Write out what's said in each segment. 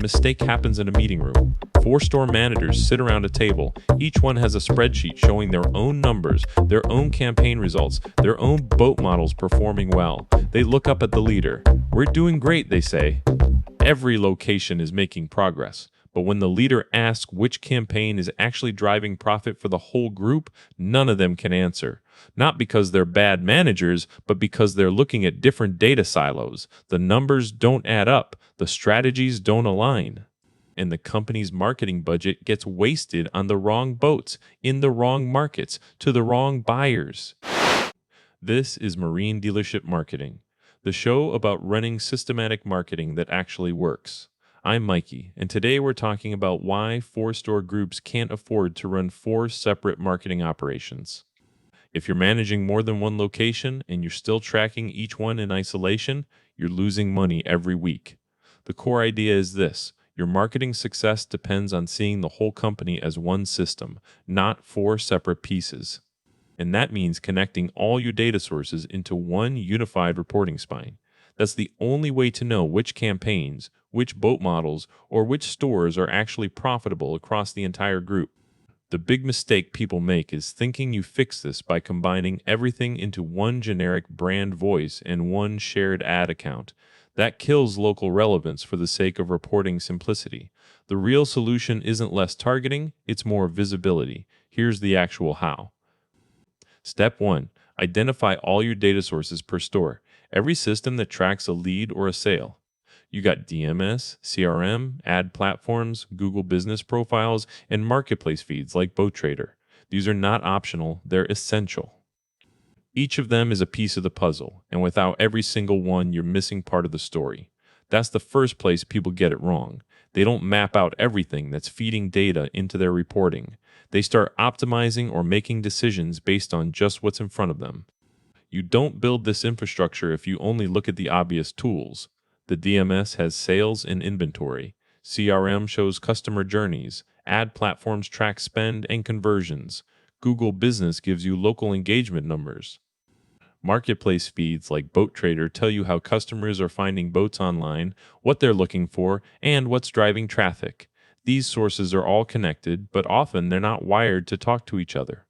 mistake happens in a meeting room. 4 store managers sit around a table. Each one has a spreadsheet showing their own numbers, their own campaign results, their own boat models performing well. They look up at the leader. "We're doing great," they say. Every location is making progress. But when the leader asks which campaign is actually driving profit for the whole group, none of them can answer. Not because they're bad managers, but because they're looking at different data silos. The numbers don't add up. The strategies don't align. And the company's marketing budget gets wasted on the wrong boats, in the wrong markets, to the wrong buyers. This is Marine Dealership Marketing, the show about running systematic marketing that actually works. I'm Mikey, and today we're talking about why 4-store groups can't afford to run 4 separate marketing operations. If you're managing more than one location and you're still tracking each one in isolation, you're losing money every week. The core idea is this: your marketing success depends on seeing the whole company as one system, not 4 separate pieces. And that means connecting all your data sources into one unified reporting spine. That's the only way to know which campaigns, which boat models, or which stores are actually profitable across the entire group. The big mistake people make is thinking you fix this by combining everything into one generic brand voice and one shared ad account. That kills local relevance for the sake of reporting simplicity. The real solution isn't less targeting, it's more visibility. Here's the actual how. Step 1. Identify all your data sources per store. Every system that tracks a lead or a sale. You got DMS, CRM, ad platforms, Google business profiles, and marketplace feeds like BoatTrader. These are not optional, they're essential. Each of them is a piece of the puzzle, and without every single one, you're missing part of the story. That's the first place people get it wrong. They don't map out everything that's feeding data into their reporting. They start optimizing or making decisions based on just what's in front of them. You don't build this infrastructure if you only look at the obvious tools. The DMS has sales and inventory. CRM shows customer journeys. Ad platforms track spend and conversions. Google Business gives you local engagement numbers. Marketplace feeds like BoatTrader tell you how customers are finding boats online, what they're looking for, and what's driving traffic. These sources are all connected, but often they're not wired to talk to each other.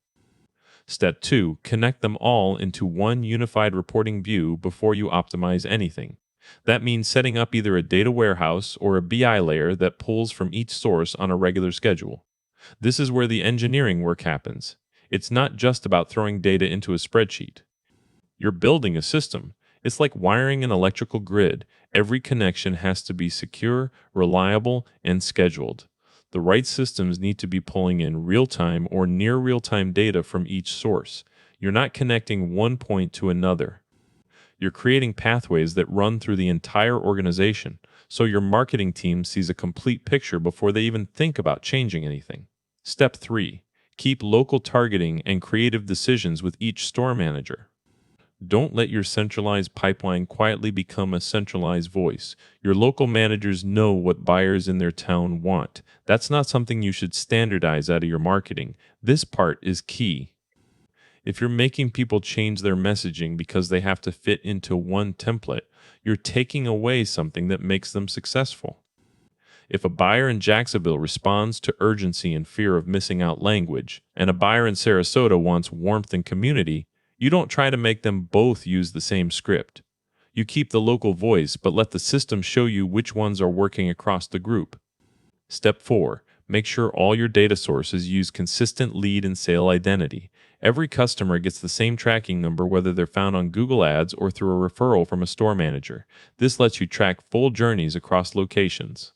Step 2. Connect them all into one unified reporting view before you optimize anything. That means setting up either a data warehouse or a BI layer that pulls from each source on a regular schedule. This is where the engineering work happens. It's not just about throwing data into a spreadsheet. You're building a system. It's like wiring an electrical grid. Every connection has to be secure, reliable, and scheduled. The right systems need to be pulling in real-time or near real-time data from each source. You're not connecting one point to another. You're creating pathways that run through the entire organization, so your marketing team sees a complete picture before they even think about changing anything. Step 3. Keep local targeting and creative decisions with each store manager. Don't let your centralized pipeline quietly become a centralized voice. Your local managers know what buyers in their town want. That's not something you should standardize out of your marketing. This part is key. If you're making people change their messaging because they have to fit into one template, you're taking away something that makes them successful. If a buyer in Jacksonville responds to urgency and fear of missing out language, and a buyer in Sarasota wants warmth and community, you don't try to make them both use the same script. You keep the local voice, but let the system show you which ones are working across the group. Step 4. Make sure all your data sources use consistent lead and sale identity. Every customer gets the same tracking number whether they're found on Google Ads or through a referral from a store manager. This lets you track full journeys across locations.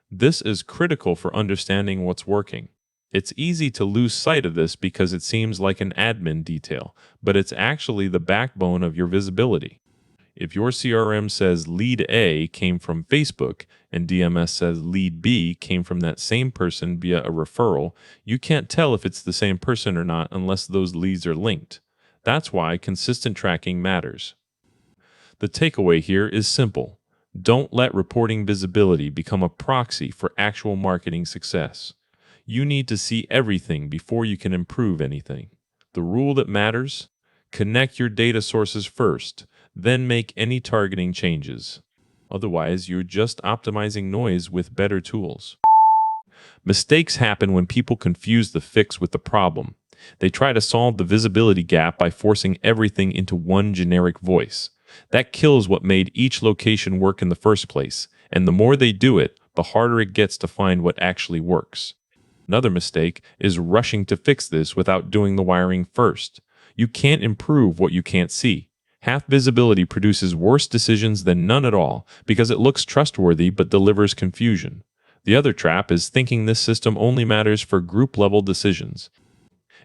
This is critical for understanding what's working. It's easy to lose sight of this because it seems like an admin detail, but it's actually the backbone of your visibility. If your CRM says lead A came from Facebook and DMS says lead B came from that same person via a referral, you can't tell if it's the same person or not unless those leads are linked. That's why consistent tracking matters. The takeaway here is simple. Don't let reporting visibility become a proxy for actual marketing success. You need to see everything before you can improve anything. The rule that matters: connect your data sources first, then make any targeting changes. Otherwise, you're just optimizing noise with better tools. Mistakes happen when people confuse the fix with the problem. They try to solve the visibility gap by forcing everything into one generic voice. That kills what made each location work in the first place, and the more they do it, the harder it gets to find what actually works. Another mistake is rushing to fix this without doing the wiring first. You can't improve what you can't see. Half visibility produces worse decisions than none at all because it looks trustworthy but delivers confusion. The other trap is thinking this system only matters for group-level decisions.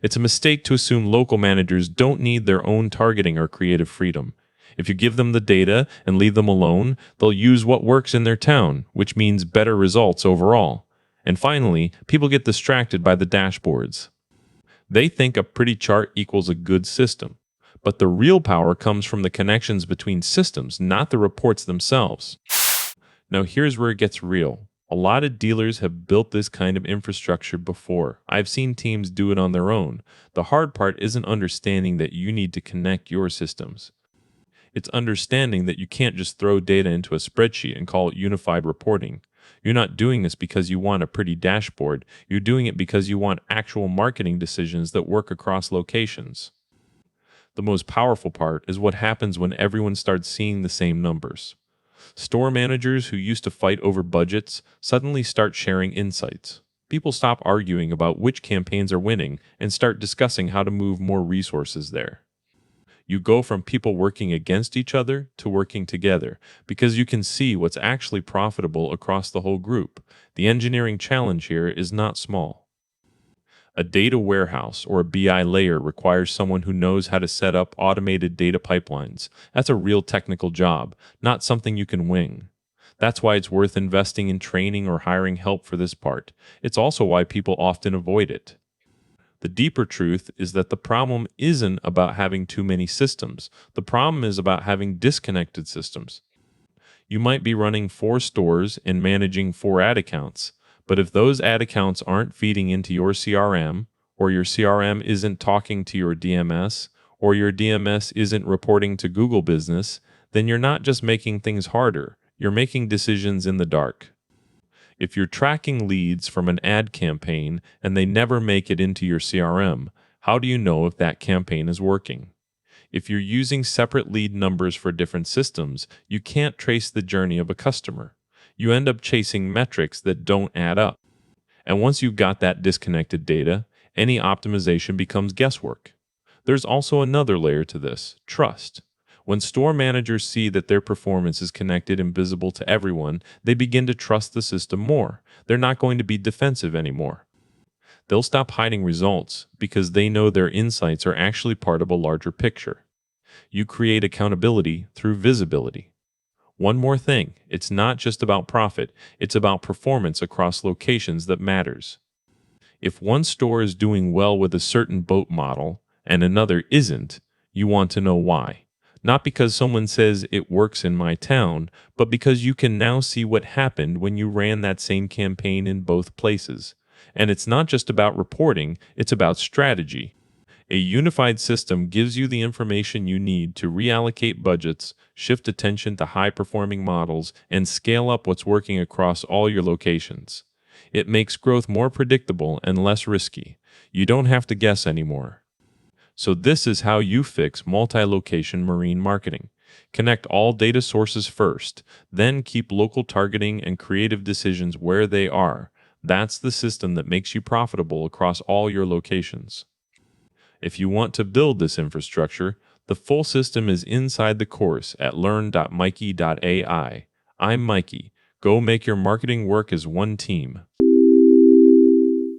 It's a mistake to assume local managers don't need their own targeting or creative freedom. If you give them the data and leave them alone, they'll use what works in their town, which means better results overall. And finally, people get distracted by the dashboards. They think a pretty chart equals a good system. But the real power comes from the connections between systems, not the reports themselves. Now here's where it gets real. A lot of dealers have built this kind of infrastructure before. I've seen teams do it on their own. The hard part isn't understanding that you need to connect your systems. It's understanding that you can't just throw data into a spreadsheet and call it unified reporting. You're not doing this because you want a pretty dashboard. You're doing it because you want actual marketing decisions that work across locations. The most powerful part is what happens when everyone starts seeing the same numbers. Store managers who used to fight over budgets suddenly start sharing insights. People stop arguing about which campaigns are winning and start discussing how to move more resources there. You go from people working against each other to working together because you can see what's actually profitable across the whole group. The engineering challenge here is not small. A data warehouse or a BI layer requires someone who knows how to set up automated data pipelines. That's a real technical job, not something you can wing. That's why it's worth investing in training or hiring help for this part. It's also why people often avoid it. The deeper truth is that the problem isn't about having too many systems. The problem is about having disconnected systems. You might be running 4 stores and managing 4 ad accounts, but if those ad accounts aren't feeding into your CRM, or your CRM isn't talking to your DMS, or your DMS isn't reporting to Google Business, then you're not just making things harder, you're making decisions in the dark. If you're tracking leads from an ad campaign and they never make it into your CRM, how do you know if that campaign is working? If you're using separate lead numbers for different systems, you can't trace the journey of a customer. You end up chasing metrics that don't add up. And once you've got that disconnected data, any optimization becomes guesswork. There's also another layer to this: trust. When store managers see that their performance is connected and visible to everyone, they begin to trust the system more. They're not going to be defensive anymore. They'll stop hiding results because they know their insights are actually part of a larger picture. You create accountability through visibility. One more thing, it's not just about profit, it's about performance across locations that matters. If one store is doing well with a certain boat model and another isn't, you want to know why. Not because someone says it works in my town, but because you can now see what happened when you ran that same campaign in both places. And it's not just about reporting, it's about strategy. A unified system gives you the information you need to reallocate budgets, shift attention to high-performing models, and scale up what's working across all your locations. It makes growth more predictable and less risky. You don't have to guess anymore. So this is how you fix multi-location marine marketing. Connect all data sources first, then keep local targeting and creative decisions where they are. That's the system that makes you profitable across all your locations. If you want to build this infrastructure, the full system is inside the course at learn.mikey.ai. I'm Mikey. Go make your marketing work as one team.